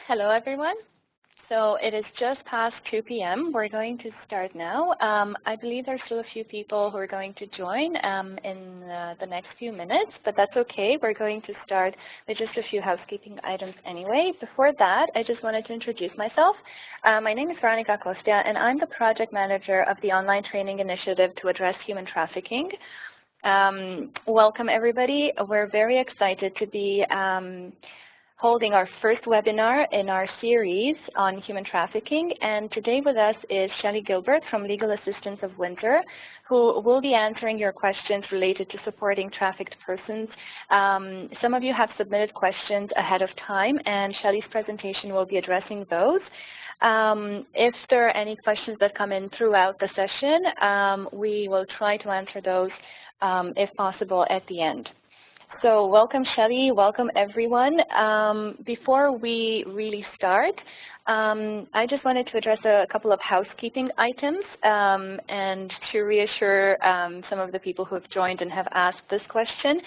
Hello, everyone. So it is just past 2 p.m. We're going to start now. I believe there's still a few people who are going to join in the next few minutes, but that's okay. We're going to start with just a few housekeeping items anyway. Before that, I just wanted to introduce myself. My name is Veronica Costia, and I'm the project manager of the online training initiative to address human trafficking. Welcome, everybody. We're very excited to be holding our first webinar in our series on human trafficking. And today with us is Shelley Gilbert from Legal Assistance of Windsor, who will be answering your questions related to supporting trafficked persons. Some of you have submitted questions ahead of time, and Shelley's presentation will be addressing those. If there are any questions that come in throughout the session, we will try to answer those if possible at the end. So welcome, Shelley. Welcome, everyone. Before we really start, I just wanted to address a couple of housekeeping items and to reassure some of the people who have joined and have asked this question.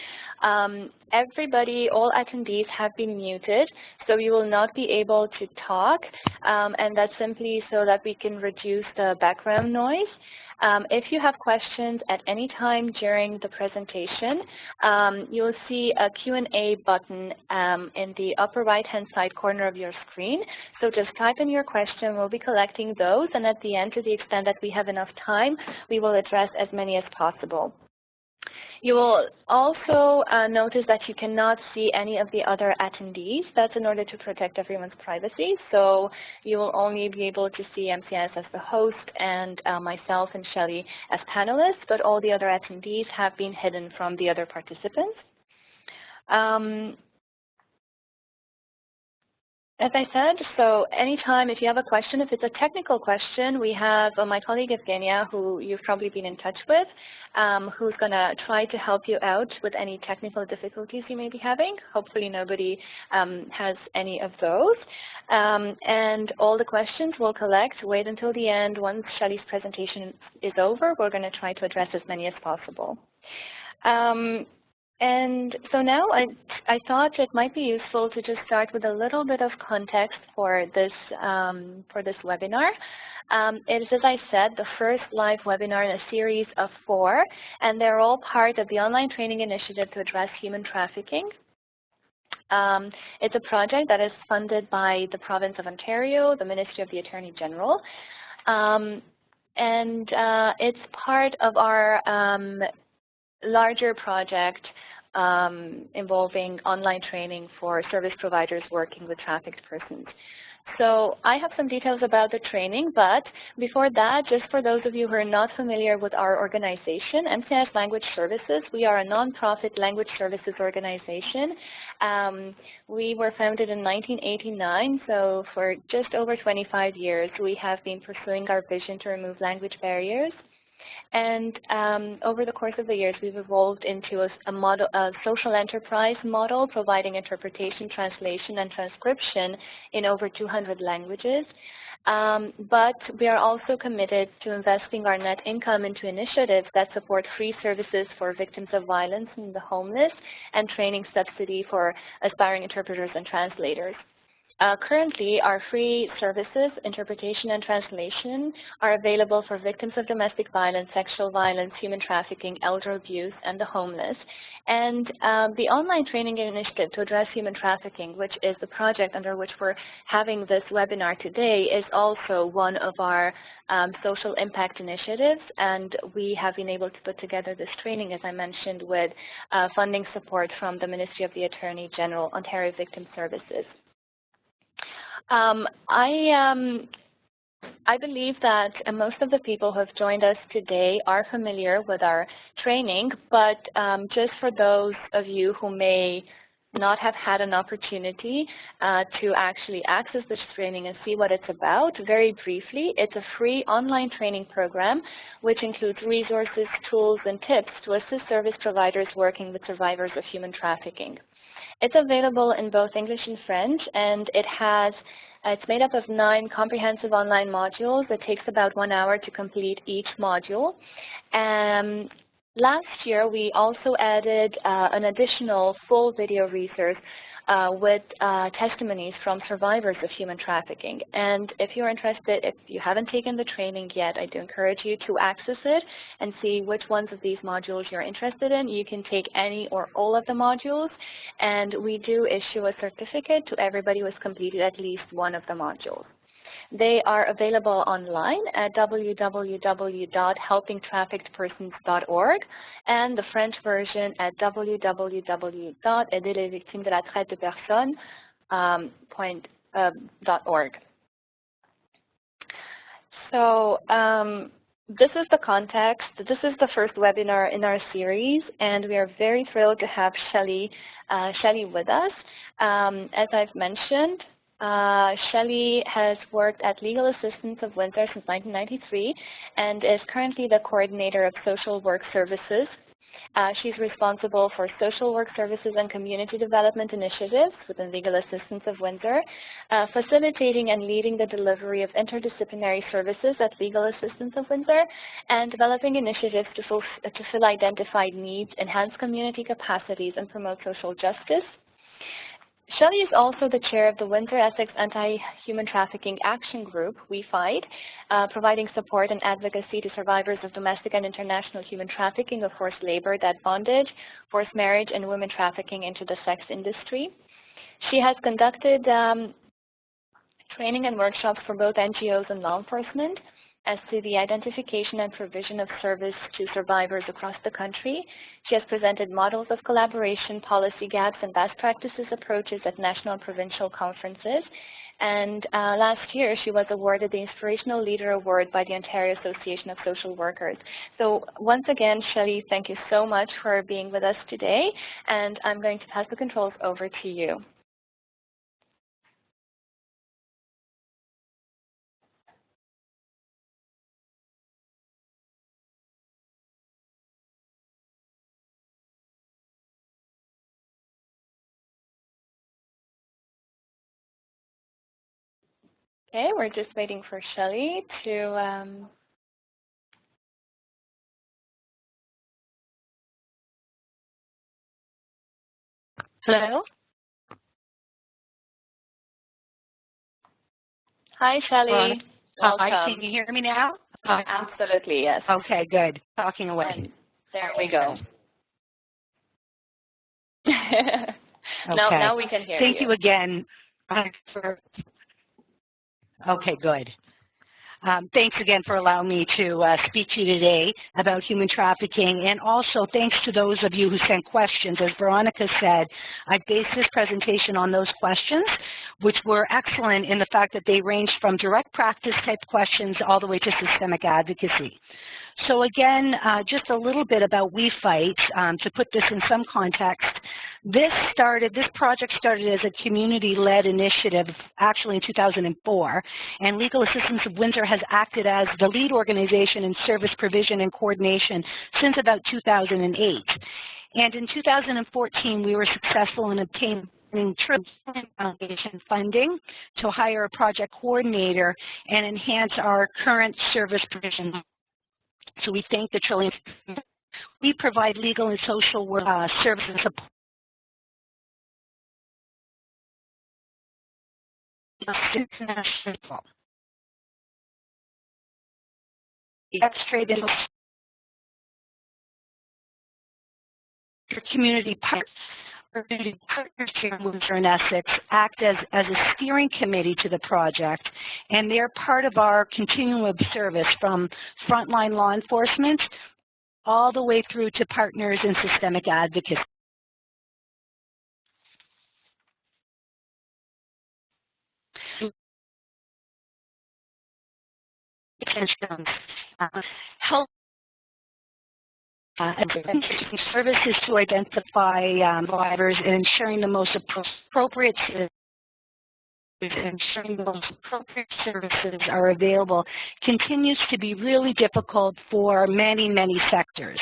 Everybody, all attendees have been muted, so you will not be able to talk, and that's simply so that we can reduce the background noise. If you have questions at any time during the presentation, you'll see a Q&A button in the upper right-hand side corner of your screen. So just type in your question. We'll be collecting those, and at the end, to the extent that we have enough time, we will address as many as possible. You will also notice that you cannot see any of the other attendees. That's in order to protect everyone's privacy. So you will only be able to see MCS as the host and myself and Shelley as panelists, but all the other attendees have been hidden from the other participants. As I said, so anytime if you have a question, if it's a technical question, we have my colleague Evgenia, who you've probably been in touch with, who's going to try to help you out with any technical difficulties you may be having. Hopefully nobody has any of those. And all the questions we'll collect, wait until the end. Once Shelley's presentation is over, we're going to try to address as many as possible. And so now I thought it might be useful to just start with a little bit of context for this webinar. It is, as I said, the first live webinar in a series of 4, and they're all part of the online training initiative to address human trafficking. It's a project that is funded by the Province of Ontario, the Ministry of the Attorney General, and it's part of our larger project involving online training for service providers working with trafficked persons. So I have some details about the training, but before that, just for those of you who are not familiar with our organization, MCS Language Services, we are a nonprofit language services organization. We were founded in 1989, so for just over 25 years, we have been pursuing our vision to remove language barriers. And over the course of the years, we've evolved into a social enterprise model, providing interpretation, translation, and transcription in over 200 languages. But we are also committed to investing our net income into initiatives that support free services for victims of violence and the homeless, and training subsidy for aspiring interpreters and translators. Currently, our free services, interpretation and translation, are available for victims of domestic violence, sexual violence, human trafficking, elder abuse, and the homeless. And the online training initiative to address human trafficking, which is the project under which we're having this webinar today, is also one of our social impact initiatives. And we have been able to put together this training, as I mentioned, with funding support from the Ministry of the Attorney General, Ontario Victim Services. I believe that most of the people who have joined us today are familiar with our training, but just for those of you who may not have had an opportunity to actually access this training and see what it's about, very briefly, it's a free online training program which includes resources, tools, and tips to assist service providers working with survivors of human trafficking. It's available in both English and French, and it's made up of 9 comprehensive online modules. It takes about 1 hour to complete each module. Last year, we also added an additional full video resource with testimonies from survivors of human trafficking. And if you're interested, if you haven't taken the training yet, I do encourage you to access it and see which ones of these modules you're interested in. You can take any or all of the modules, and we do issue a certificate to everybody who has completed at least one of the modules. They are available online at www.helpingtraffickedpersons.org and the French version at www.aiderlesvictimesdelatraite de personnes.org. So this is the context. This is the first webinar in our series, and we are very thrilled to have Shelley with us. As I've mentioned, Shelley has worked at Legal Assistance of Windsor since 1993 and is currently the coordinator of social work services. She's responsible for social work services and community development initiatives within Legal Assistance of Windsor, facilitating and leading the delivery of interdisciplinary services at Legal Assistance of Windsor, and developing initiatives to fill identified needs, enhance community capacities, and promote social justice. Shelley is also the chair of the Windsor Essex Anti-Human Trafficking Action Group, We Fight, providing support and advocacy to survivors of domestic and international human trafficking of forced labor, debt bondage, forced marriage, and women trafficking into the sex industry. She has conducted training and workshops for both NGOs and law enforcement as to the identification and provision of service to survivors across the country. She has presented models of collaboration, policy gaps, and best practices approaches at national and provincial conferences. And last year, she was awarded the Inspirational Leader Award by the Ontario Association of Social Workers. So once again, Shelley, thank you so much for being with us today, and I'm going to pass the controls over to you. Okay, we're just waiting for Shelley to Hello? Hi, Shelley. Welcome. Hi, can you hear me now? Absolutely, yes. Okay, good. Talking away. And there we go. Okay. Now we can hear you. Thank you again. Okay, good. Thanks again for allowing me to speak to you today about human trafficking, and also thanks to those of you who sent questions. As Veronica said, I based this presentation on those questions, which were excellent in the fact that they ranged from direct practice type questions all the way to systemic advocacy. So again, just a little bit about We Fight, to put this in some context. This project started as a community-led initiative actually in 2004, and Legal Assistance of Windsor has acted as the lead organization in service provision and coordination since about 2008. And in 2014, we were successful in obtaining Trillium Foundation funding to hire a project coordinator and enhance our current service provision. So we thank the Trillium. We provide legal and social work service and support. Demonstrated community partners here in Windsor and Essex act as a steering committee to the project, and they're part of our continuum of service from frontline law enforcement all the way through to partners in systemic advocacy. Help services to identify survivors and ensuring the most appropriate services are available continues to be really difficult for many, many sectors.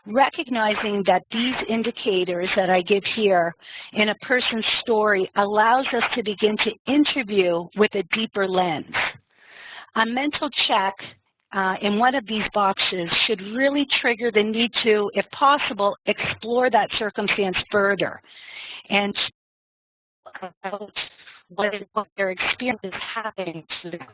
Recognizing that these indicators that I give here in a person's story allows us to begin to interview with a deeper lens. A mental check in one of these boxes should really trigger the need to, if possible, explore that circumstance further and about what their experience is happening to them.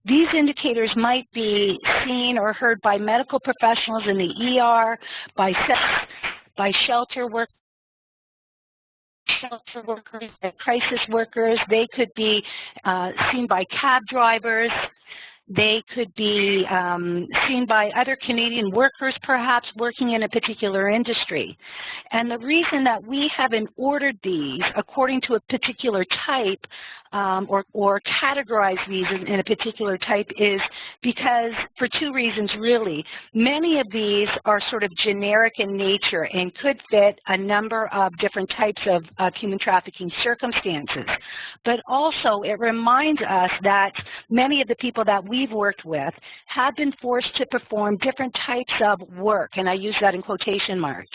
These indicators might be seen or heard by medical professionals in the ER, by shelter workers, by crisis workers. They could be seen by cab drivers. They could be seen by other Canadian workers, perhaps working in a particular industry. And the reason that we haven't ordered these according to a particular type or categorize these in a particular type is because, for two reasons really. Many of these are sort of generic in nature and could fit a number of different types of human trafficking circumstances. But also it reminds us that many of the people that we've worked with have been forced to perform different types of work, and I use that in quotation marks.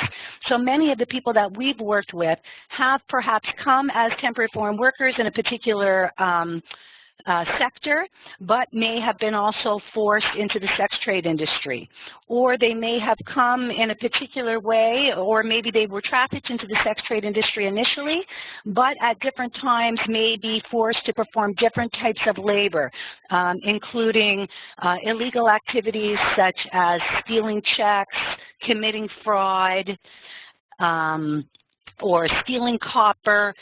So many of the people that we've worked with have perhaps come as temporary foreign workers in a particular sector, but may have been also forced into the sex trade industry. Or they may have come in a particular way, or maybe they were trafficked into the sex trade industry initially, but at different times may be forced to perform different types of labor, including illegal activities such as stealing checks, committing fraud, or stealing copper,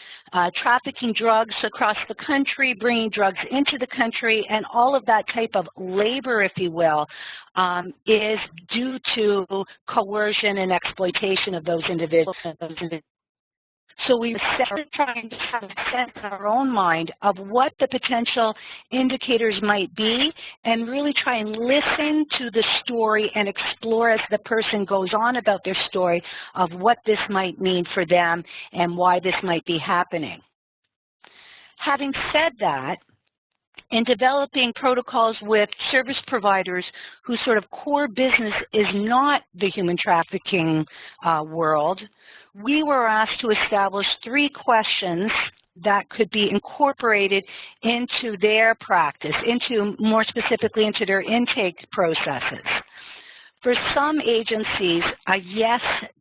trafficking drugs across the country, bringing drugs into the country, and all of that type of labor, if you will, is due to coercion and exploitation of those individuals. So we started trying to have a sense in our own mind of what the potential indicators might be and really try and listen to the story and explore as the person goes on about their story of what this might mean for them and why this might be happening. Having said that, in developing protocols with service providers whose sort of core business is not the human trafficking world, we were asked to establish 3 questions that could be incorporated into their practice, more specifically into their intake processes. For some agencies, a yes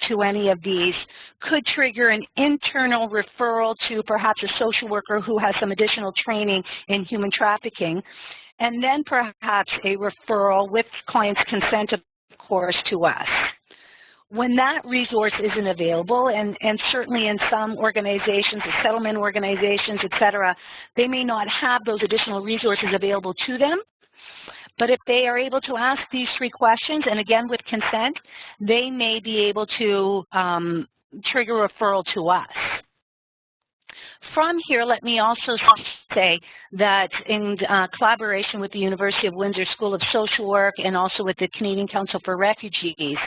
to any of these could trigger an internal referral to perhaps a social worker who has some additional training in human trafficking, and then perhaps a referral with client's consent, of course, to us. When that resource isn't available, and certainly in some organizations, the settlement organizations, et cetera, they may not have those additional resources available to them. But if they are able to ask these 3 questions, and again with consent, they may be able to trigger a referral to us. From here, let me also say that in collaboration with the University of Windsor School of Social Work and also with the Canadian Council for Refugees,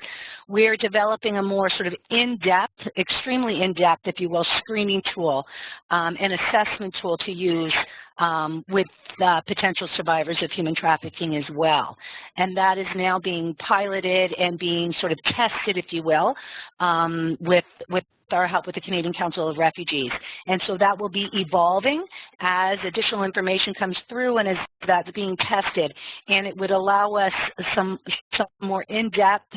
we're developing a more sort of in-depth, extremely in-depth, if you will, screening tool, an assessment tool to use with potential survivors of human trafficking as well. And that is now being piloted and being sort of tested, if you will, with our help with the Canadian Council of Refugees. And so that will be evolving as additional information comes through and as that's being tested. And it would allow us some more in-depth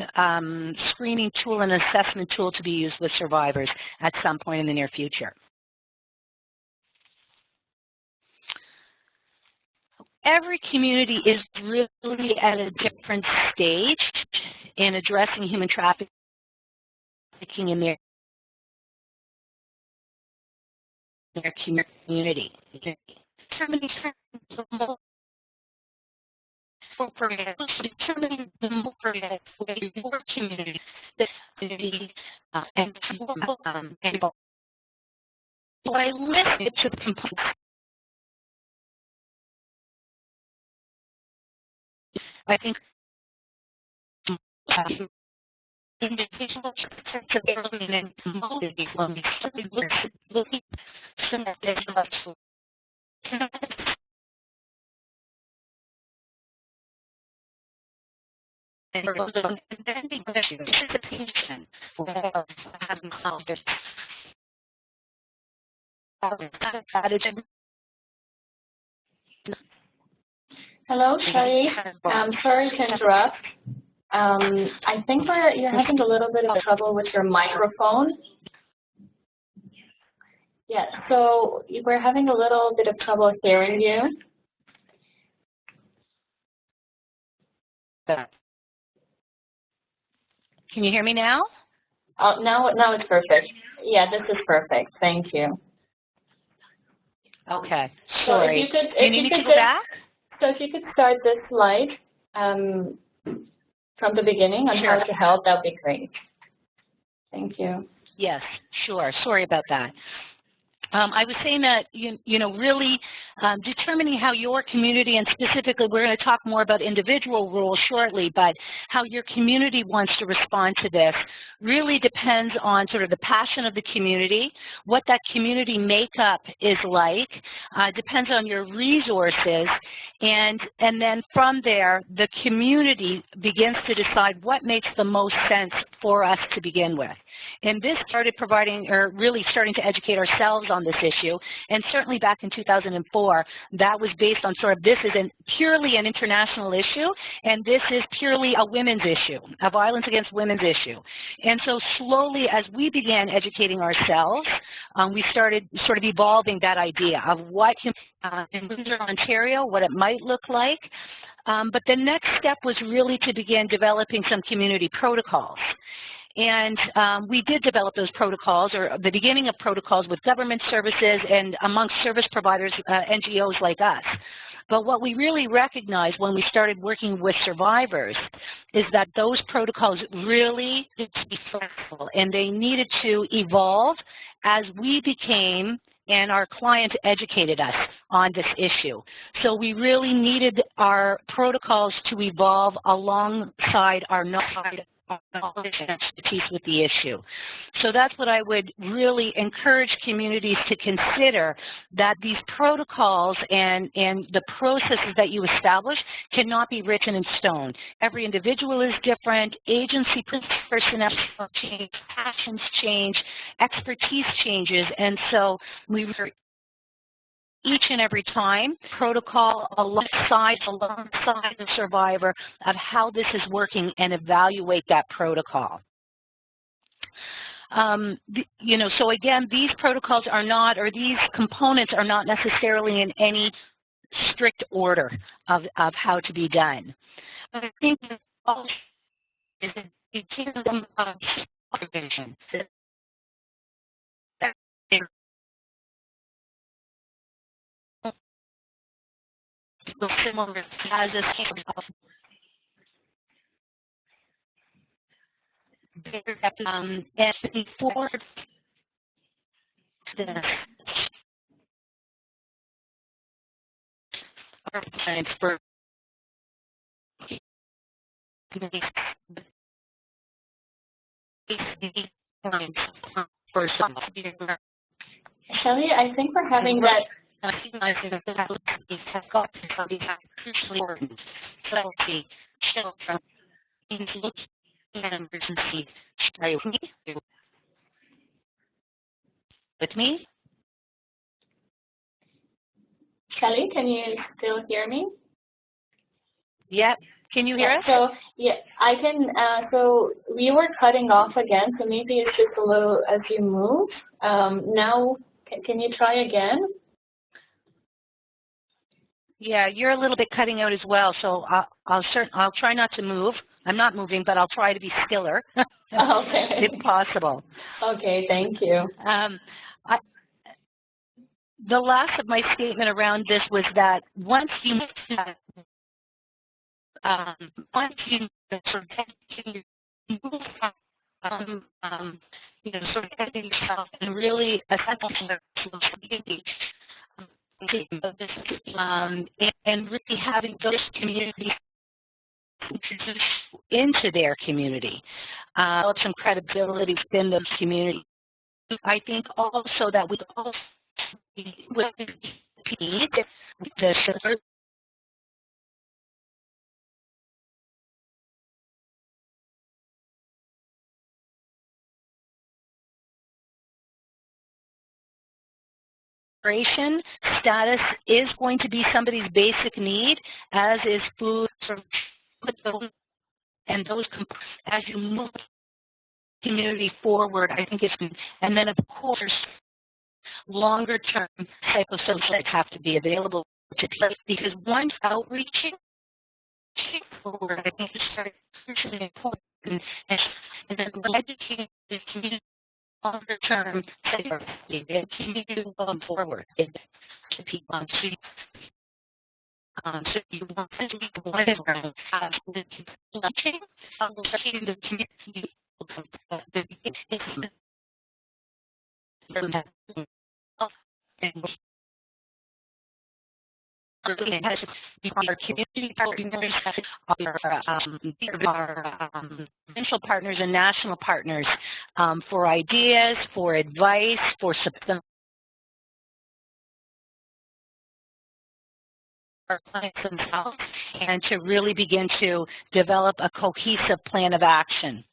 screening tool and assessment tool to be used with survivors at some point in the near future. Every community is really at a different stage in addressing human trafficking in their community. Determining the more way your community, and so I listened to the complaints. I think individual sensibility and commodity when we started looking at this and then the participation where having solved this. Hello, Shelley. I'm sorry to interrupt. I think you're having a little bit of trouble with your microphone. Yeah, so we're having a little bit of trouble hearing you. Can you hear me now? Oh, now it's perfect. Yeah, this is perfect. Thank you. Okay, So sorry. if you could, Do you need me to go back? So if you could start this slide from the beginning on how to help, that would be great. Thank you. Yes, sure. Sorry about that. I was saying that, really determining how your community, and specifically we're going to talk more about individual roles shortly, but how your community wants to respond to this really depends on sort of the passion of the community, what that community makeup is like, depends on your resources, and then from there, the community begins to decide what makes the most sense for us to begin with. And this started really starting to educate ourselves on this issue, and certainly back in 2004, that was based on sort of this is purely an international issue, and this is purely a women's issue, a violence against women's issue. And so slowly, as we began educating ourselves, we started sort of evolving that idea of what in Windsor, Ontario, what it might look like. But the next step was really to begin developing some community protocols. And we did develop those protocols, or the beginning of protocols, with government services and amongst service providers, NGOs like us. But what we really recognized when we started working with survivors is that those protocols really needed to be flexible, and they needed to evolve as we became and our clients educated us on this issue. So we really needed our protocols to evolve alongside our knowledge and expertise with the issue. So that's what I would really encourage communities to consider, that these protocols and the processes that you establish cannot be written in stone. Every individual is different, agency personnel change, passions change, expertise changes, and so we were each and every time protocol alongside the survivor of how this is working and evaluate that protocol. So again, these protocols are not, or these components are not necessarily in any strict order of how to be done. But I think that also is a continuum of supervision. Similar as a and before this, our clients for Shelley, I think we're having that. Recognizing that these have got to be crucially important. So the children in looking at emergency. Are you with me? Shelley, can you still hear me? Yep. Can you hear us? So yeah, I can. So we were cutting off again. So maybe it's just a little as you move. Now, can you try again? Yeah, you're a little bit cutting out as well. So I'll try not to move. I'm not moving, but I'll try to be stiller, okay, if possible. Okay, thank you. The last of my statement around this was that once you sort of move sort of getting yourself and really assessing and really having those communities introduce into their community, develop some credibility within those communities. I think also that we also with the status is going to be somebody's basic need, as is food. and those, as you move the community forward, I think it's, and then of course, longer term psychosocial aids have to be available to place, because once outreaching forward, I think it's very crucially important, and then educating the community longer term psychosocial aids continue going forward to people. So you want to be one of them, the teaching, the community, has our community partners, our provincial partners and national partners for ideas, for advice, for support. Our clients themselves, and to really begin to develop a cohesive plan of action.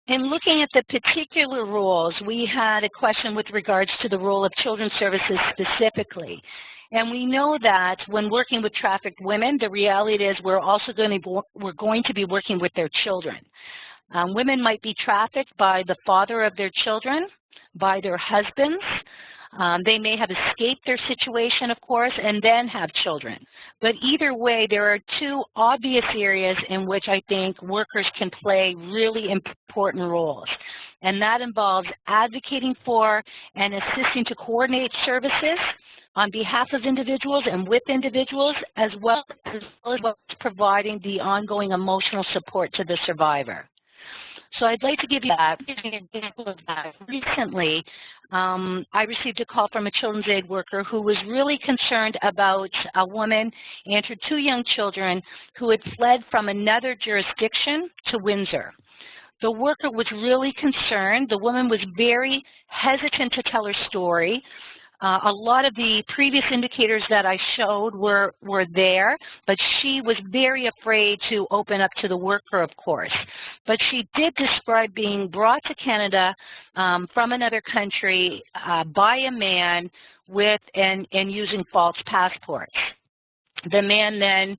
In looking at the particular roles, we had a question with regards to the role of children's services specifically. And we know that when working with trafficked women, the reality is we're going to be working with their children. Women might be trafficked by the father of their children, by their husbands. They may have escaped their situation, of course, and then have children. But either way, there are two obvious areas in which I think workers can play really important roles. And that involves advocating for and assisting to coordinate services on behalf of individuals and with individuals, as well as providing the ongoing emotional support to the survivor. So I'd like to give you an example of that. Recently, I received a call from a children's aid worker who was really concerned about a woman and her 2 young children who had fled from another jurisdiction to Windsor. The worker was really concerned. The woman was very hesitant to tell her story. A lot of the previous indicators that I showed were there, but she was very afraid to open up to the worker, of course. But she did describe being brought to Canada from another country by a man with and using false passports. The man then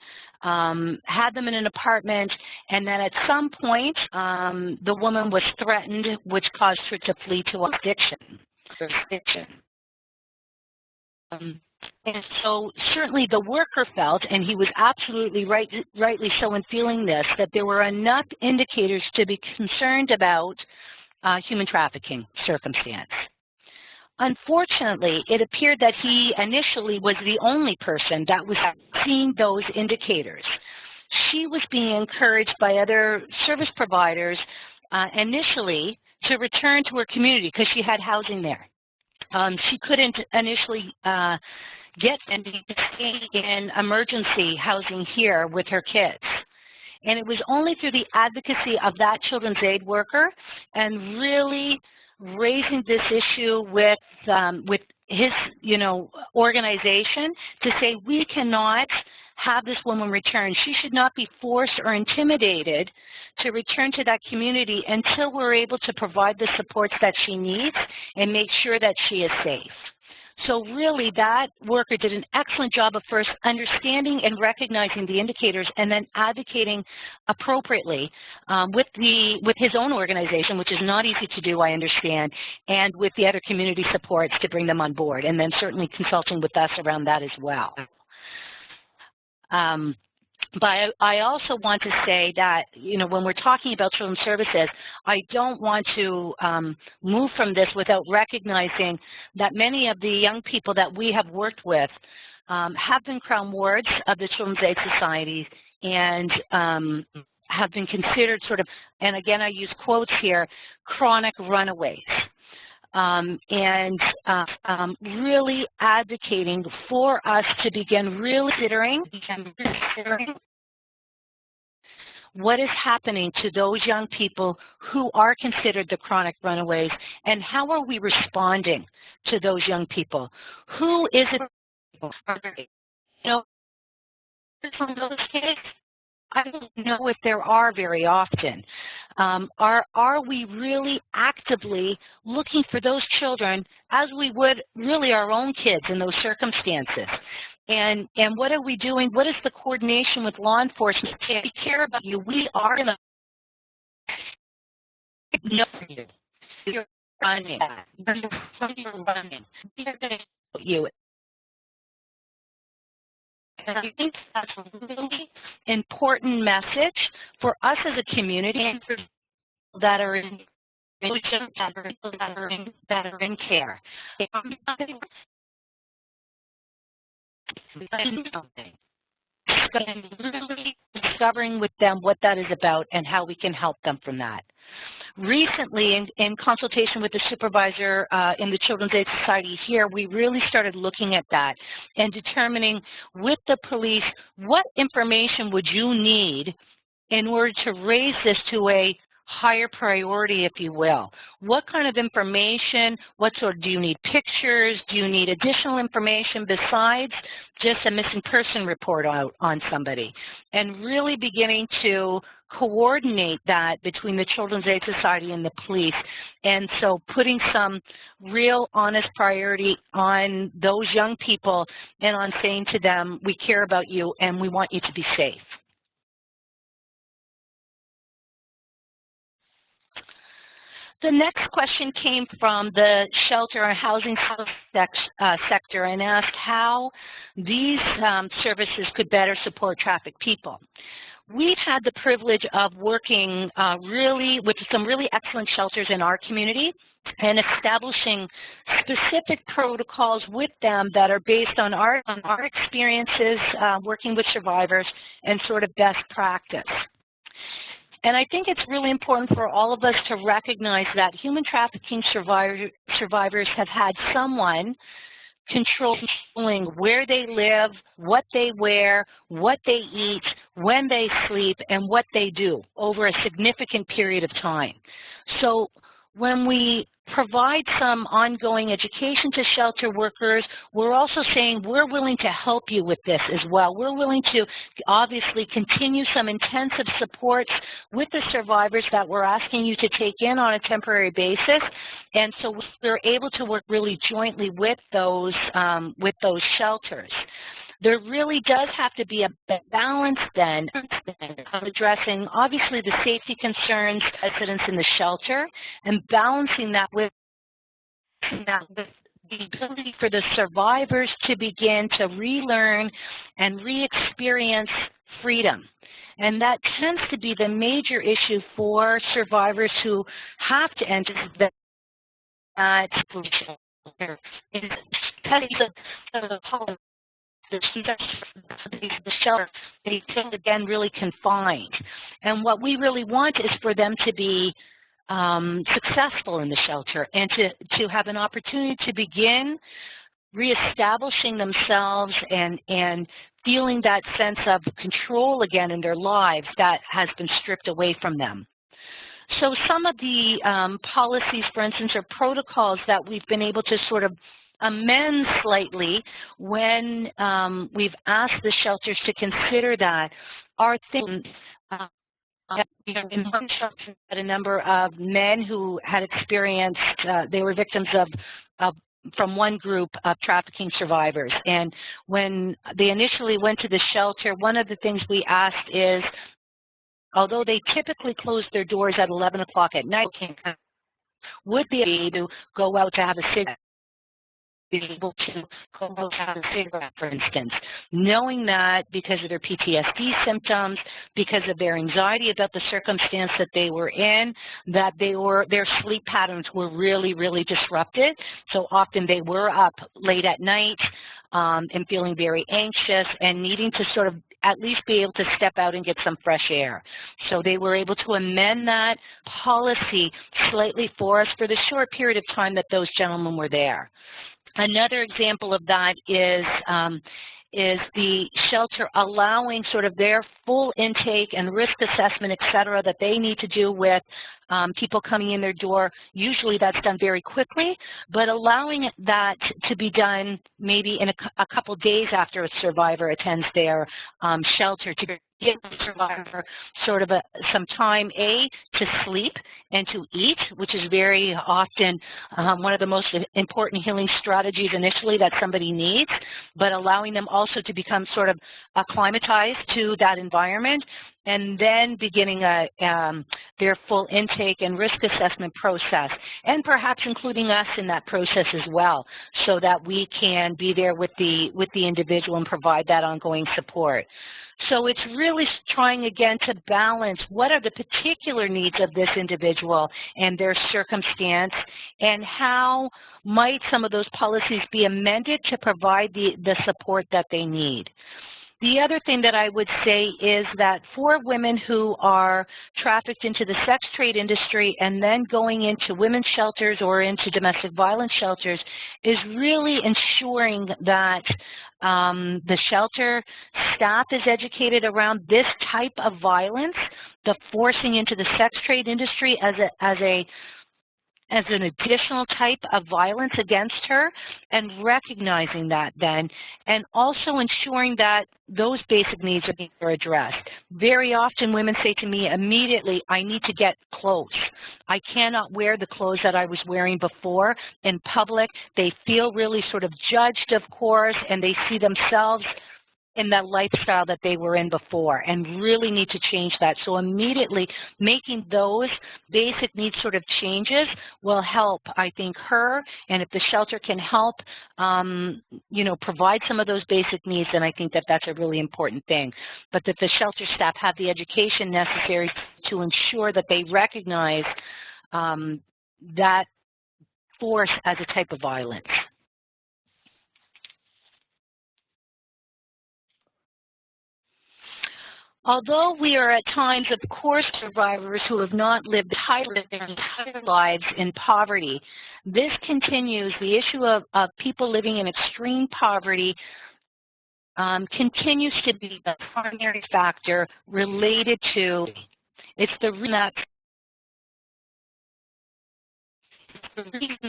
had them in an apartment, and then at some point, the woman was threatened, which caused her to flee to addiction. And so certainly the worker felt, and he was absolutely rightly so in feeling this, that there were enough indicators to be concerned about human trafficking circumstance. Unfortunately, it appeared that he initially was the only person that was seeing those indicators. She was being encouraged by other service providers initially to return to her community because she had housing there. She couldn't initially get any to stay in emergency housing here with her kids. And it was only through the advocacy of that children's aid worker and really raising this issue with his, organization to say, we cannot have this woman return. She should not be forced or intimidated to return to that community until we're able to provide the supports that she needs and make sure that she is safe. So really, that worker did an excellent job of first understanding and recognizing the indicators and then advocating appropriately with his own organization, which is not easy to do, I understand, and with the other community supports to bring them on board, and then certainly consulting with us around that as well. But I also want to say that, when we're talking about children's services, I don't want to move from this without recognizing that many of the young people that we have worked with have been crown wards of the Children's Aid Society and have been considered sort of, and again I use quotes here, chronic runaways. Really advocating for us to begin really considering what is happening to those young people who are considered the chronic runaways, and how are we responding to those young people? Who is it? From those kids, I don't know if there are very often. Are we really actively looking for those children as we would really our own kids in those circumstances? And what are we doing? What is the coordination with law enforcement? We care about you. We are going to know you. You're running. You're running. We are going to know you. And I think that's a really important message for us as a community and for people that are in that are in care. Really discovering with them what that is about and how we can help them from that. Recently, in consultation with the supervisor in the Children's Aid Society here, we really started looking at that and determining with the police what information would you need in order to raise this to a higher priority, if you will. What kind of information, what sort of, do you need pictures, do you need additional information besides just a missing person report out on somebody? And really beginning to coordinate that between the Children's Aid Society and the police. And so putting some real honest priority on those young people and on saying to them, we care about you and we want you to be safe. The next question came from the shelter and housing sector and asked how these services could better support trafficked people. We've had the privilege of working really with some really excellent shelters in our community and establishing specific protocols with them that are based on our experiences working with survivors and sort of best practice. And I think it's really important for all of us to recognize that human trafficking survivors have had someone controlling where they live, what they wear, what they eat, when they sleep, and what they do over a significant period of time. So when we provide some ongoing education to shelter workers, we're also saying we're willing to help you with this as well. We're willing to obviously continue some intensive supports with the survivors that we're asking you to take in on a temporary basis. And so we're able to work really jointly with those shelters. There really does have to be a balance then of addressing obviously the safety concerns of residents in the shelter and balancing that with the ability for the survivors to begin to relearn and re-experience freedom. And that tends to be the major issue for survivors who have to enter that shelter. The shelter, they feel again really confined. And what we really want is for them to be successful in the shelter and to have an opportunity to begin reestablishing themselves and feeling that sense of control again in their lives that has been stripped away from them. So some of the policies, for instance, or protocols that we've been able to sort of amend slightly when we've asked the shelters to consider that are things. In one shelter, had a number of men who had experienced, they were victims from one group of trafficking survivors. And when they initially went to the shelter, one of the things we asked is, although they typically close their doors at 11 o'clock at night, would they be able to go out to have a cigarette? Be able to go out to have a cigarette, for instance, knowing that because of their PTSD symptoms, because of their anxiety about the circumstance that they were in, that their sleep patterns were really, really disrupted. So often they were up late at night and feeling very anxious and needing to sort of at least be able to step out and get some fresh air. So they were able to amend that policy slightly for us for the short period of time that those gentlemen were there. Another example of that is the shelter allowing sort of their full intake and risk assessment, et cetera, that they need to do with people coming in their door. Usually that's done very quickly, but allowing that to be done maybe in a couple days after a survivor attends their shelter to give the survivor sort of some time, to sleep and to eat, which is very often one of the most important healing strategies initially that somebody needs, but allowing them also to become sort of acclimatized to that environment, and then beginning their full intake and risk assessment process, and perhaps including us in that process as well, so that we can be there with the individual and provide that ongoing support. So it's really trying again to balance what are the particular needs of this individual and their circumstance, and how might some of those policies be amended to provide the support that they need. The other thing that I would say is that for women who are trafficked into the sex trade industry and then going into women's shelters or into domestic violence shelters is really ensuring that the shelter staff is educated around this type of violence, the forcing into the sex trade industry as an additional type of violence against her, and recognizing that then, and also ensuring that those basic needs are addressed. Very often women say to me immediately, I need to get clothes. I cannot wear the clothes that I was wearing before in public. They feel really sort of judged, of course, and they see themselves in that lifestyle that they were in before, and really need to change that. So immediately making those basic needs sort of changes will help, I think, her, and if the shelter can help, provide some of those basic needs, then I think that that's a really important thing. But that the shelter staff have the education necessary to ensure that they recognize that force as a type of violence. Although we are at times, of course, survivors who have not lived their entire lives in poverty, this continues. The issue of people living in extreme poverty continues to be the primary factor related to, it's the reason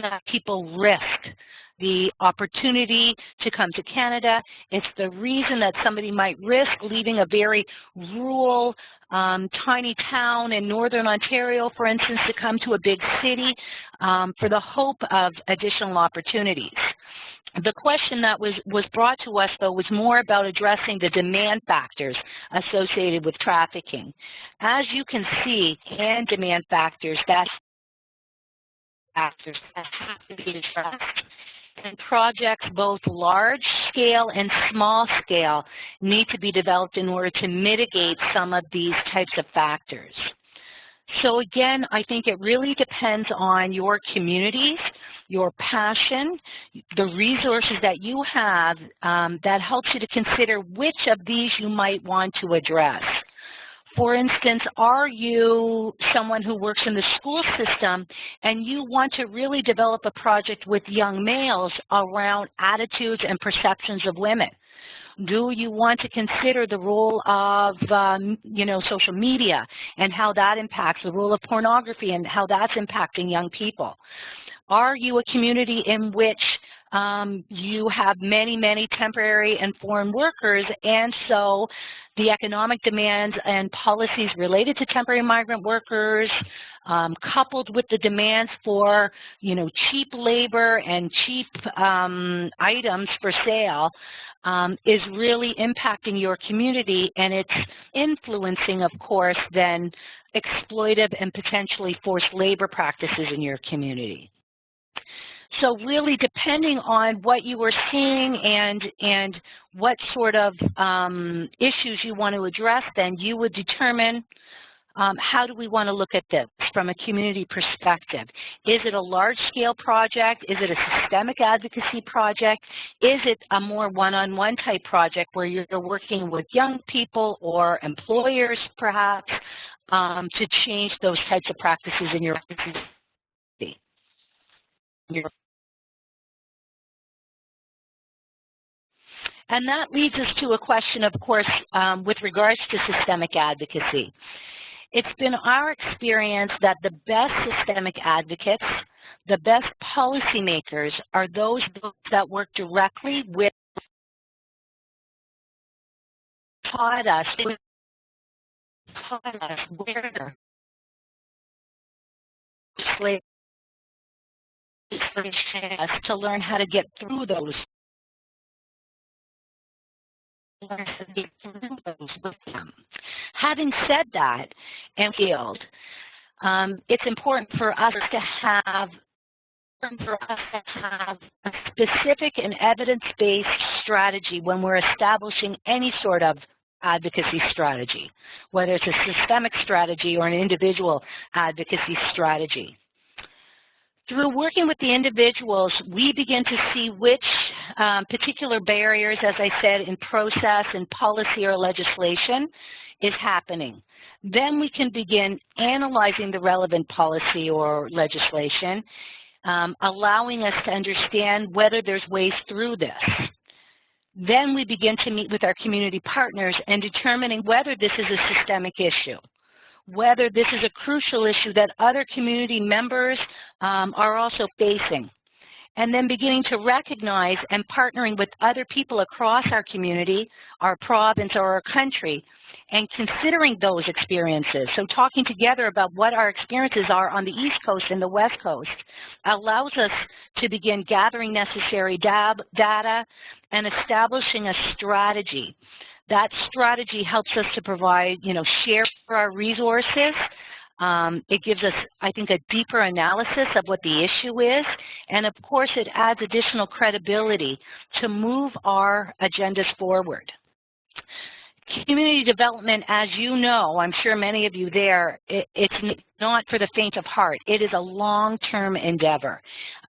that people risk the opportunity to come to Canada. It's the reason that somebody might risk leaving a very rural, tiny town in Northern Ontario, for instance, to come to a big city for the hope of additional opportunities. The question that was brought to us, though, was more about addressing the demand factors associated with trafficking. As you can see, and demand factors that have to be addressed. And projects, both large scale and small scale, need to be developed in order to mitigate some of these types of factors. So again, I think it really depends on your communities, your passion, the resources that you have that helps you to consider which of these you might want to address. For instance, are you someone who works in the school system and you want to really develop a project with young males around attitudes and perceptions of women? Do you want to consider the role of, social media and how that impacts, the role of pornography and how that's impacting young people? Are you a community in which you have many, many temporary and foreign workers, and so the economic demands and policies related to temporary migrant workers, coupled with the demands for, cheap labor and cheap items for sale, is really impacting your community, and it's influencing, of course, then exploitive and potentially forced labor practices in your community. So really, depending on what you are seeing and what sort of issues you want to address, then you would determine how do we want to look at this from a community perspective. Is it a large-scale project? Is it a systemic advocacy project? Is it a more one-on-one type project where you're working with young people or employers, perhaps, to change those types of practices in your community? And that leads us to a question, of course, with regards to systemic advocacy. It's been our experience that the best systemic advocates, the best policymakers, are those that work directly with taught us taught us where legislation to learn how to get through those. With them. Having said that, and field, it's important for us to have a specific and evidence-based strategy when we're establishing any sort of advocacy strategy, whether it's a systemic strategy or an individual advocacy strategy. Through working with the individuals, we begin to see which particular barriers, as I said, in process, in policy or legislation is happening. Then we can begin analyzing the relevant policy or legislation, allowing us to understand whether there's ways through this. Then we begin to meet with our community partners and determining whether this is a systemic issue, whether this is a crucial issue that other community members are also facing. And then beginning to recognize and partnering with other people across our community, our province, or our country, and considering those experiences. So talking together about what our experiences are on the East Coast and the West Coast allows us to begin gathering necessary data and establishing a strategy. That strategy helps us to provide, share our resources. It gives us, I think, a deeper analysis of what the issue is. And of course, it adds additional credibility to move our agendas forward. Community development, as you know, I'm sure many of you there, it's not for the faint of heart. It is a long-term endeavor.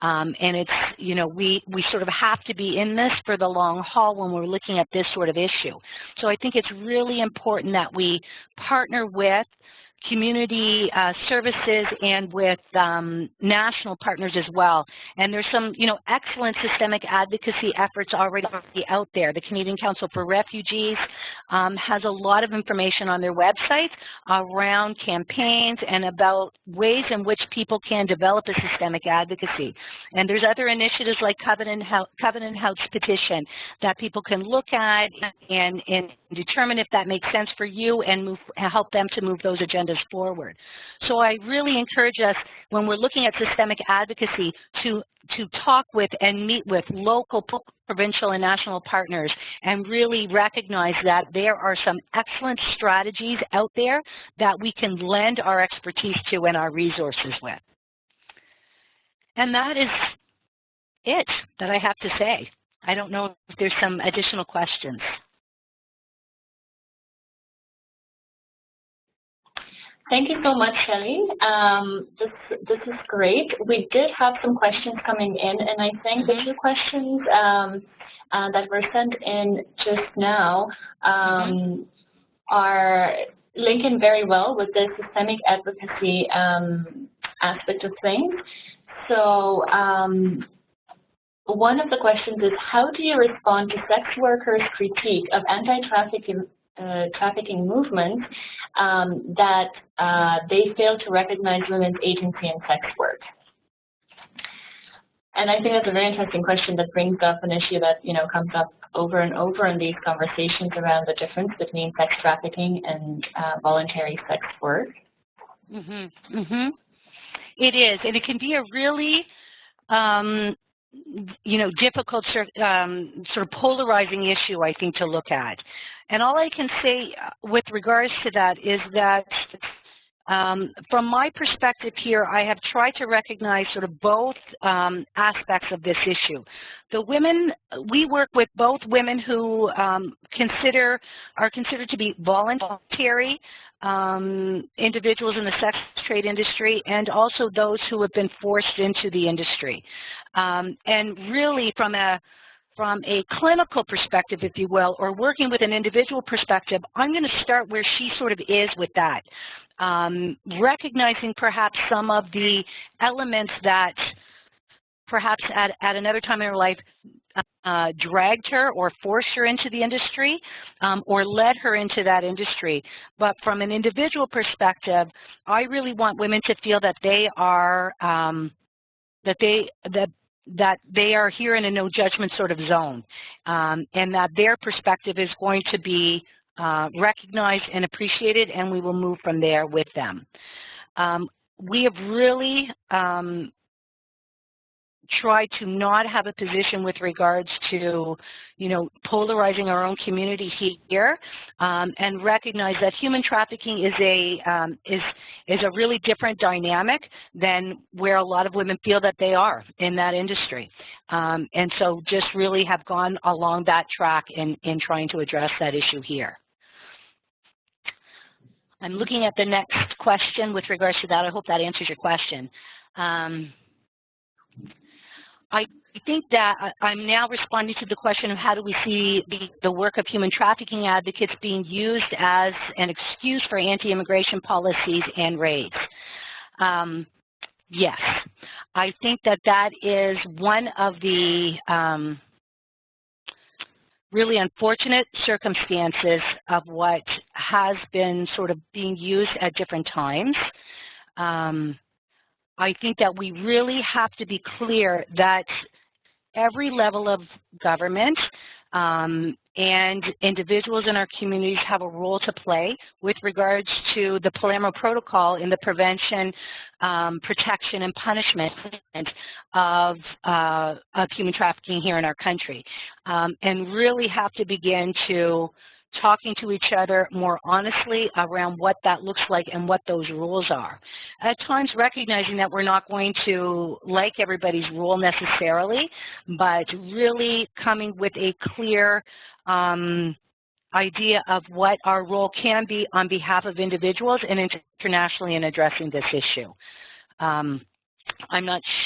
And it's, we sort of have to be in this for the long haul when we're looking at this sort of issue. So I think it's really important that we partner with community services and with national partners as well. And there's some, excellent systemic advocacy efforts already out there. The Canadian Council for Refugees has a lot of information on their website around campaigns and about ways in which people can develop a systemic advocacy. And there's other initiatives like Covenant House Petition that people can look at and determine if that makes sense for you and help them to move those agendas forward. So I really encourage us, when we're looking at systemic advocacy, to talk with and meet with local, provincial, and national partners and really recognize that there are some excellent strategies out there that we can lend our expertise to and our resources with. And that is it that I have to say. I don't know if there's some additional questions. Thank you so much, Shelley. This is great. We did have some questions coming in, and I think the two questions that were sent in just now are linking very well with the systemic advocacy aspect of things. So one of the questions is, how do you respond to sex workers' critique of anti-trafficking movements that they fail to recognize women's agency in sex work? And I think that's a very interesting question that brings up an issue that comes up over and over in these conversations around the difference between sex trafficking and voluntary sex work. It is, and it can be a really difficult sort of polarizing issue, I think, to look at. And all I can say with regards to that is that from my perspective here, I have tried to recognize sort of both aspects of this issue. The women, we work with both women who are considered to be voluntary individuals in the sex trade industry, and also those who have been forced into the industry. And really from a clinical perspective, if you will, or working with an individual perspective, I'm going to start where she sort of is with that. Recognizing perhaps some of the elements that perhaps at another time in her life dragged her or forced her into the industry or led her into that industry. But from an individual perspective, I really want women to feel that they are that they are here in a no judgment sort of zone, and that their perspective is going to be recognized and appreciated, and we will move from there with them. We have really try to not have a position with regards to, polarizing our own community here, and recognize that human trafficking is a really different dynamic than where a lot of women feel that they are in that industry. And so just really have gone along that track in trying to address that issue here. I'm looking at the next question with regards to that. I hope that answers your question. I think that I'm now responding to the question of how do we see the work of human trafficking advocates being used as an excuse for anti-immigration policies and raids. Yes, I think that is one of the really unfortunate circumstances of what has been sort of being used at different times. I think that we really have to be clear that every level of government and individuals in our communities have a role to play with regards to the Palermo Protocol in the prevention, protection, and punishment of human trafficking here in our country, and really have to begin to talking to each other more honestly around what that looks like and what those rules are. At times recognizing that we're not going to like everybody's rule necessarily, but really coming with a clear idea of what our role can be on behalf of individuals and internationally in addressing this issue.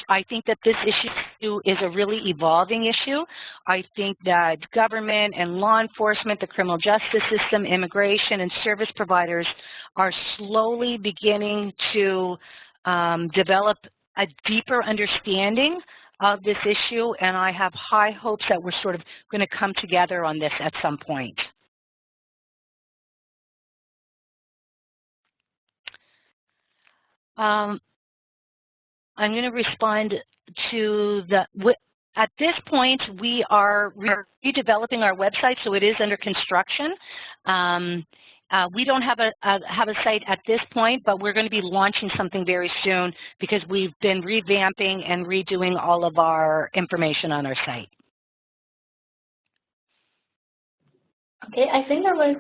I think that this issue is a really evolving issue. I think that government and law enforcement, the criminal justice system, immigration, and service providers are slowly beginning to develop a deeper understanding of this issue, and I have high hopes that we're sort of going to come together on this at some point. I'm going to respond to at this point, we are redeveloping our website, so it is under construction. We don't have a site at this point, but we're going to be launching something very soon because we've been revamping and redoing all of our information on our site. Okay, I think there was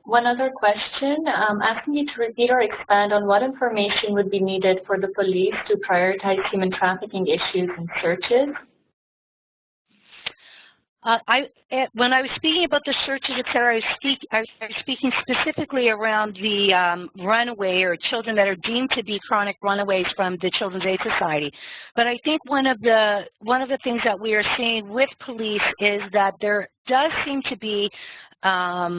one other question asking you to repeat or expand on what information would be needed for the police to prioritize human trafficking issues and searches. When I was speaking about the searches, et cetera, I was speaking specifically around the runaway or children that are deemed to be chronic runaways from the Children's Aid Society. But I think one of the things that we are seeing with police is that there does seem to be a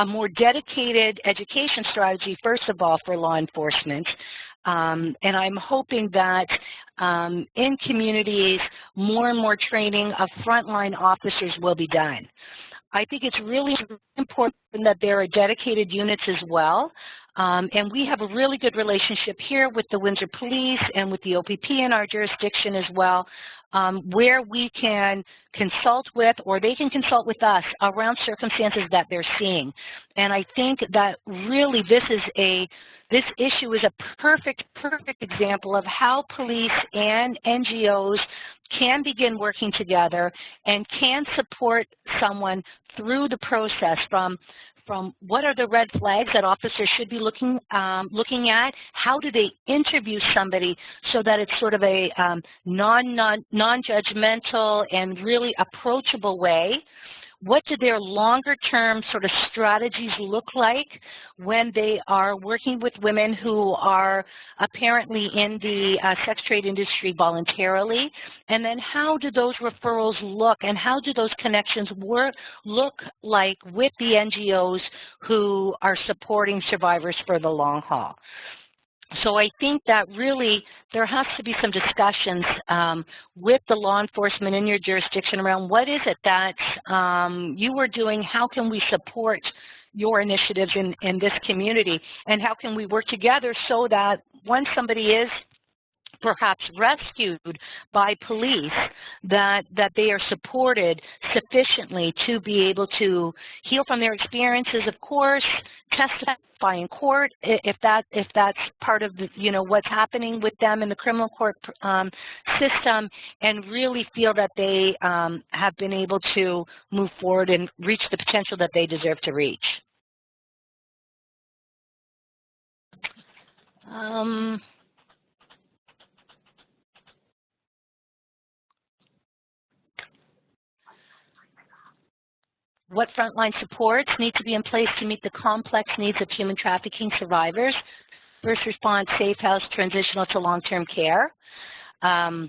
more dedicated education strategy, first of all, for law enforcement. And I'm hoping that in communities, more and more training of frontline officers will be done. I think it's really important that there are dedicated units as well. And we have a really good relationship here with the Windsor Police and with the OPP in our jurisdiction as well, where we can consult with, or they can consult with us around circumstances that they're seeing. And I think that really this issue is a perfect example of how police and NGOs can begin working together and can support someone through the process from what are the red flags that officers should be looking at, how do they interview somebody so that it's sort of a non-judgmental and really approachable way. What do their longer-term sort of strategies look like when they are working with women who are apparently in the sex trade industry voluntarily? And then how do those referrals look, and how do those connections look like with the NGOs who are supporting survivors for the long haul? So I think that really there has to be some discussions with the law enforcement in your jurisdiction around what is it that you are doing, how can we support your initiatives in this community, and how can we work together so that once somebody is perhaps rescued by police, that they are supported sufficiently to be able to heal from their experiences, of course, testify in court if that's part of the, what's happening with them in the criminal court system, and really feel that they have been able to move forward and reach the potential that they deserve to reach. What frontline supports need to be in place to meet the complex needs of human trafficking survivors? First response, safe house, transitional to long-term care. I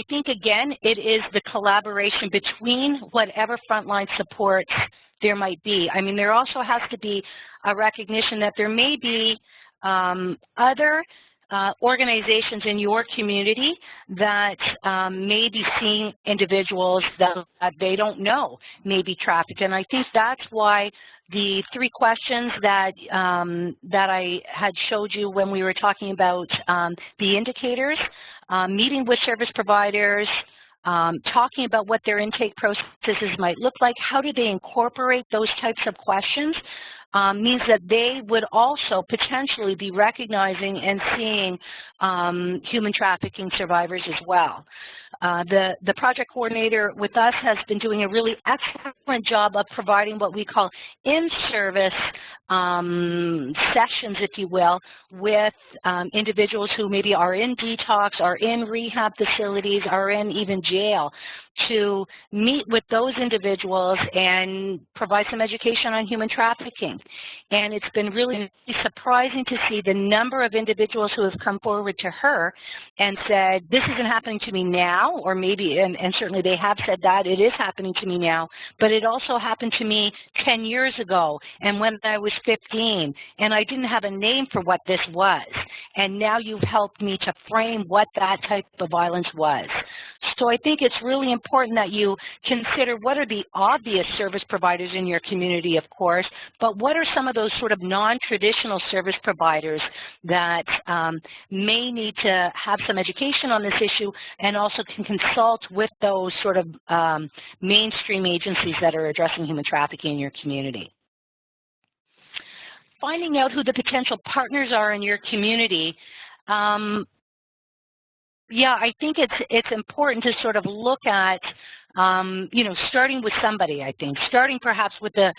think, again, it is the collaboration between whatever frontline supports there might be. I mean, there also has to be a recognition that there may be other organizations in your community that may be seeing individuals that they don't know may be trafficked. And I think that's why the 3 questions that I had showed you when we were talking about the indicators, meeting with service providers, talking about what their intake processes might look like, how do they incorporate those types of questions, means that they would also potentially be recognizing and seeing human trafficking survivors as well. The project coordinator with us has been doing a really excellent job of providing what we call in-service sessions, if you will, with individuals who maybe are in detox, are in rehab facilities, are in even jail, to meet with those individuals and provide some education on human trafficking. And it's been really surprising to see the number of individuals who have come forward to her and said, this isn't happening to me now, or maybe, and certainly they have said that, it is happening to me now, but it also happened to me 10 years ago, and when I was 15, and I didn't have a name for what this was. And now you've helped me to frame what that type of violence was. So I think it's really important that you consider what are the obvious service providers in your community, of course, but what are some of those sort of non-traditional service providers that may need to have some education on this issue and also can consult with those sort of mainstream agencies that are addressing human trafficking in your community. Finding out who the potential partners are in your community. Yeah, I think it's important to sort of look at, starting with somebody, I think. Starting perhaps with the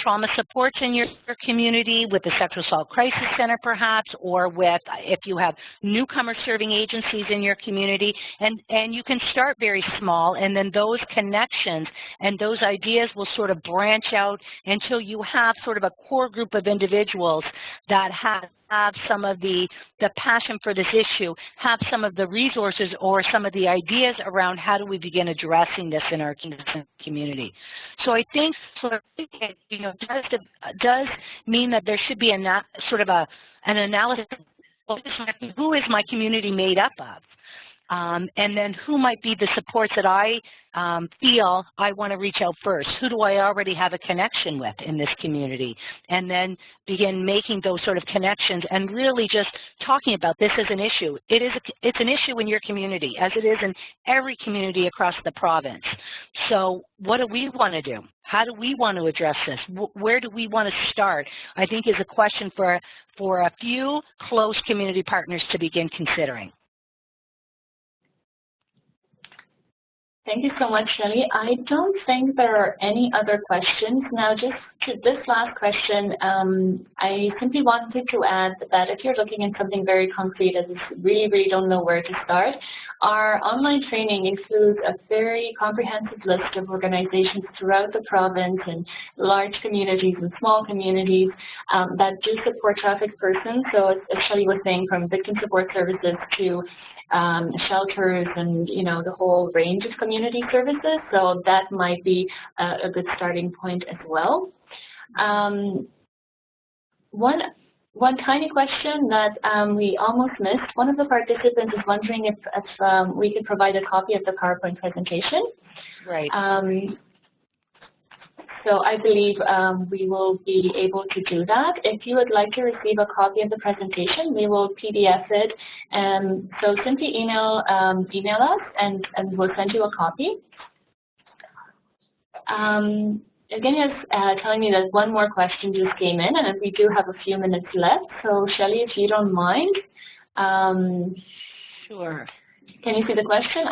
trauma supports in your community, with the Sexual Assault Crisis Center perhaps, or with, if you have newcomer serving agencies in your community. And you can start very small, and then those connections and those ideas will sort of branch out until you have sort of a core group of individuals that have some of the passion for this issue, have some of the resources or some of the ideas around how do we begin addressing this in our community. So I think sort of, does mean that there should be sort of an analysis of who is my community made up of? And then who might be the supports that I feel I want to reach out first? Who do I already have a connection with in this community? And then begin making those sort of connections and really just talking about this as an issue. It's an issue in your community, as it is in every community across the province. So what do we want to do? How do we want to address this? Where do we want to start? I think is a question for a few close community partners to begin considering. Thank you so much, Shelley. I don't think there are any other questions. Now, just to this last question, I simply wanted to add that if you're looking at something very concrete and really don't know where to start, our online training includes a very comprehensive list of organizations throughout the province and large communities and small communities that do support trafficked persons. So as Shelley was saying, from victim support services to shelters and the whole range of community services, so that might be a good starting point as well. One tiny question that we almost missed. One of the participants is wondering if we could provide a copy of the PowerPoint presentation. Right. so I believe we will be able to do that. If you would like to receive a copy of the presentation, we will PDF it. So simply email us, and we'll send you a copy. Evgenia is telling me that one more question just came in, and we do have a few minutes left. So Shelley, if you don't mind. Sure. Can you see the question?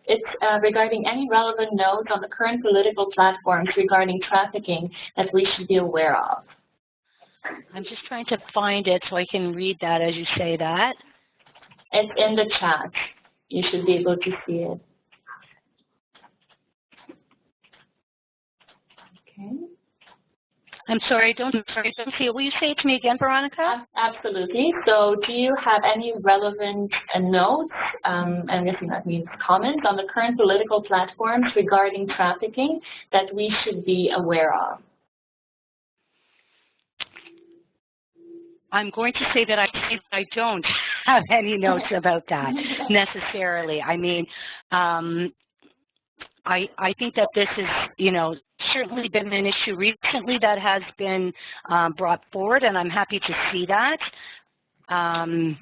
It's regarding any relevant notes on the current political platforms regarding trafficking that we should be aware of. I'm just trying to find it so I can read that as you say that. It's in the chat. You should be able to see it. Okay. I'm sorry, I don't see it. Will you say it to me again, Veronica? Absolutely. So do you have any relevant notes, I'm guessing that means comments, on the current political platforms regarding trafficking that we should be aware of? I'm going to say that I don't have any notes about that necessarily. I mean, I think that this is, certainly been an issue recently that has been brought forward, and I'm happy to see that. I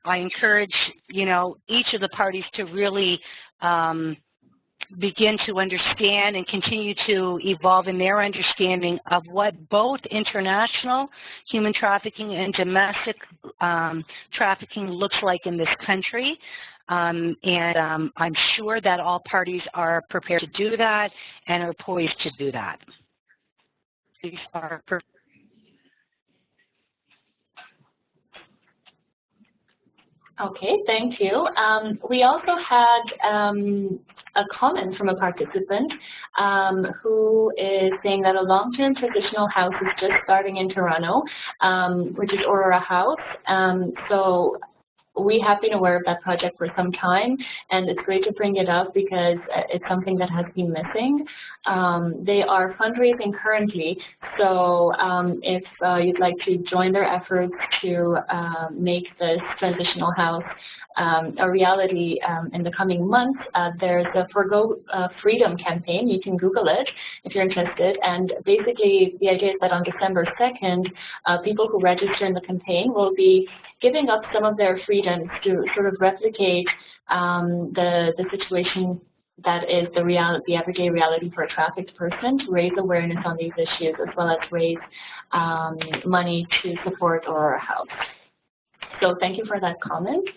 encourage, each of the parties to really begin to understand and continue to evolve in their understanding of what both international human trafficking and domestic trafficking looks like in this country. I'm sure that all parties are prepared to do that and are poised to do that. These are Okay, thank you. We also had a comment from a participant who is saying that a long-term transitional house is just starting in Toronto, which is Aurora House. So we have been aware of that project for some time, and it's great to bring it up because it's something that has been missing. They are fundraising currently, so if you'd like to join their efforts to make this transitional house a reality in the coming months, there's a Forgo Freedom campaign. You can Google it if you're interested, and basically the idea is that on December 2nd, people who register in the campaign will be giving up some of their freedoms to sort of replicate the situation that is the everyday reality for a trafficked person, to raise awareness on these issues, as well as raise money to support Aurora House. So thank you for that comment.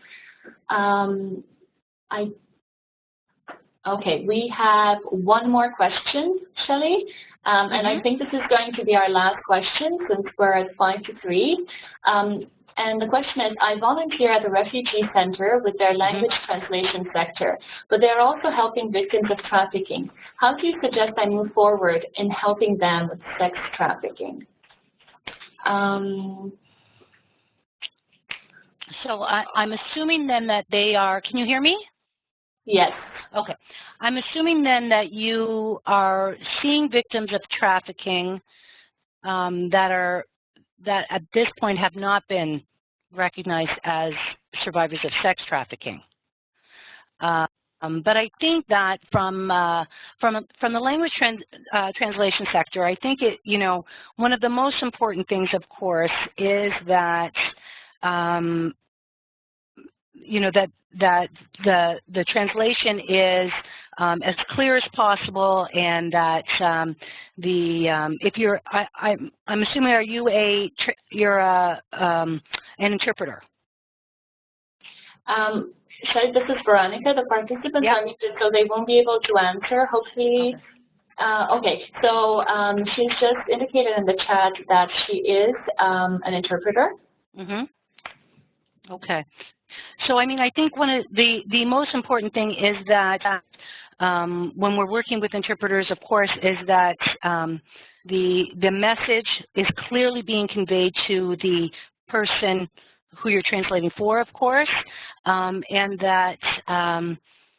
Okay, we have one more question, Shelley, and I think this is going to be our last question since we're at 5 to 3. And the question is, I volunteer at the refugee center with their language translation sector, but they're also helping victims of trafficking. How do you suggest I move forward in helping them with sex trafficking? So I'm assuming then that they are, can you hear me? Yes. Okay. I'm assuming then that you are seeing victims of trafficking that at this point have not been recognized as survivors of sex trafficking. But I think that from the language translation sector, I think one of the most important things, of course, is that that the translation is as clear as possible, and that if you're, I'm assuming, are you you're an interpreter? This is Veronica. The participants are muted, so they won't be able to answer. Hopefully. Okay, so she's just indicated in the chat that she is an interpreter. Okay. So, I mean, I think one of the most important thing is that when we're working with interpreters, of course, is that the message is clearly being conveyed to the person who you're translating for, of course, and that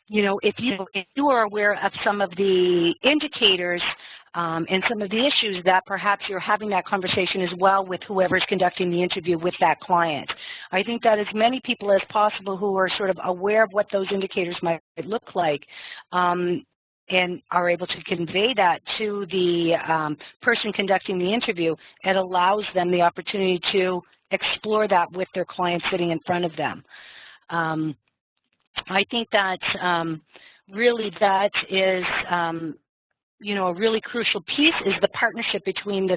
if you are aware of some of the indicators and some of the issues, that perhaps you're having that conversation as well with whoever's conducting the interview with that client. I think that as many people as possible who are sort of aware of what those indicators might look like and are able to convey that to the person conducting the interview, it allows them the opportunity to explore that with their client sitting in front of them. I think that really that is you know, a really crucial piece is the partnership between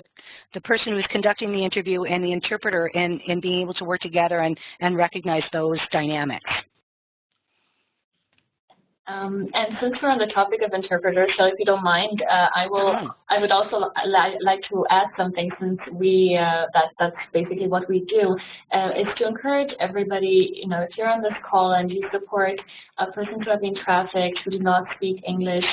the person who is conducting the interview and the interpreter in being able to work together and recognize those dynamics. And since we're on the topic of interpreters, so if you don't mind, I would also like to add something, since we that's basically what we do, is to encourage everybody, you know, if you're on this call and you support persons who have been trafficked who do not speak English,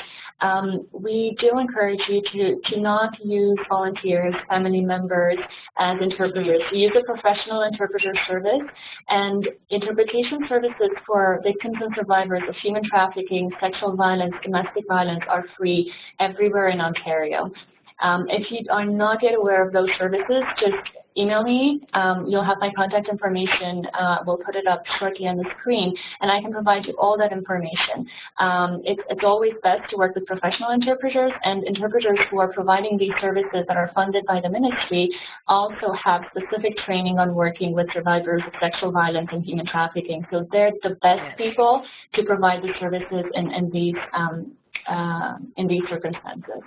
we do encourage you to not use volunteers, family members as interpreters. We use a professional interpreter service, and interpretation services for victims and survivors of human trafficking, sexual violence, domestic violence are free everywhere in Ontario. If you are not yet aware of those services, just email me. You'll have my contact information. We'll put it up shortly on the screen, and I can provide you all that information. It's always best to work with professional interpreters, and interpreters who are providing these services that are funded by the ministry also have specific training on working with survivors of sexual violence and human trafficking. So they're the best people to provide the services in these circumstances.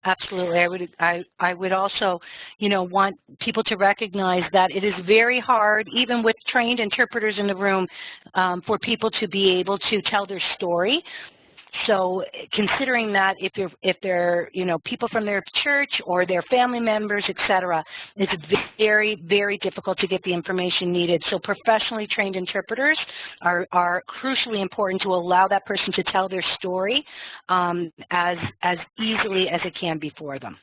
Absolutely. I would also, you know, want people to recognize that it is very hard, even with trained interpreters in the room, for people to be able to tell their story. So considering that if they're, you know, people from their church or their family members, etc., it's very, very difficult to get the information needed. So professionally trained interpreters are crucially important to allow that person to tell their story as easily as it can be for them.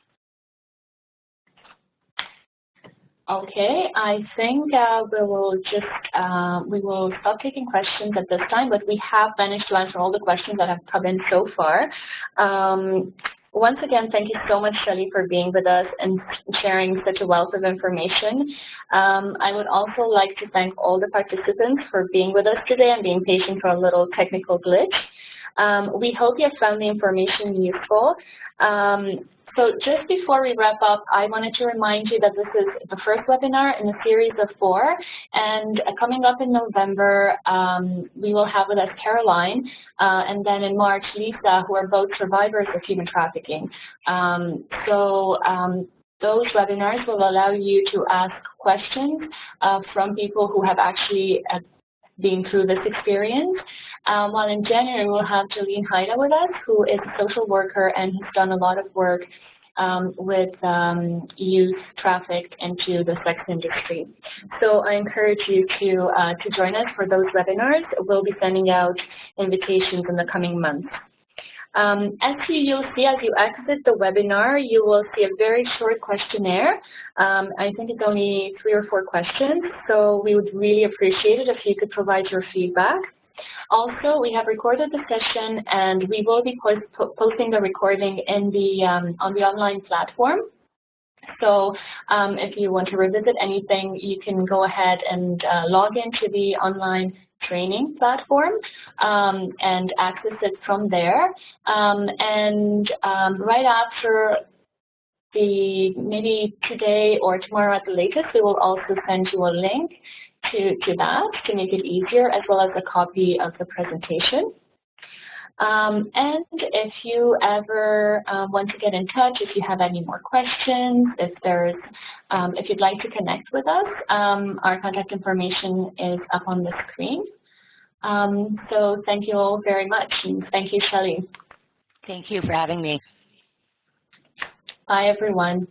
Okay, I think we will stop taking questions at this time, but we have managed to answer all the questions that have come in so far. Once again, thank you so much, Shelley, for being with us and sharing such a wealth of information. I would also like to thank all the participants for being with us today and being patient for a little technical glitch. We hope you have found the information useful. So just before we wrap up, I wanted to remind you that this is the first webinar in a series of 4, and coming up in November, we will have with us Caroline, and then in March, Lisa, who are both survivors of human trafficking. Those webinars will allow you to ask questions from people who have actually been through this experience. While in January, we'll have Jolene Haida with us, who is a social worker and who's done a lot of work with youth trafficked into the sex industry. So I encourage you to join us for those webinars. We'll be sending out invitations in the coming months. You'll see as you exit the webinar, you will see a very short questionnaire. I think it's only 3 or 4 questions, so we would really appreciate it if you could provide your feedback. Also, we have recorded the session, and we will be posting the recording in on the online platform. So if you want to revisit anything, you can go ahead and log into the online training platform and access it from there. Right after maybe today or tomorrow at the latest, we will also send you a link to that to make it easier, as well as a copy of the presentation. And if you ever want to get in touch, if you have any more questions, if you'd like to connect with us, our contact information is up on the screen. So thank you all very much, and thank you, Shelley. Thank you for having me. Bye, everyone.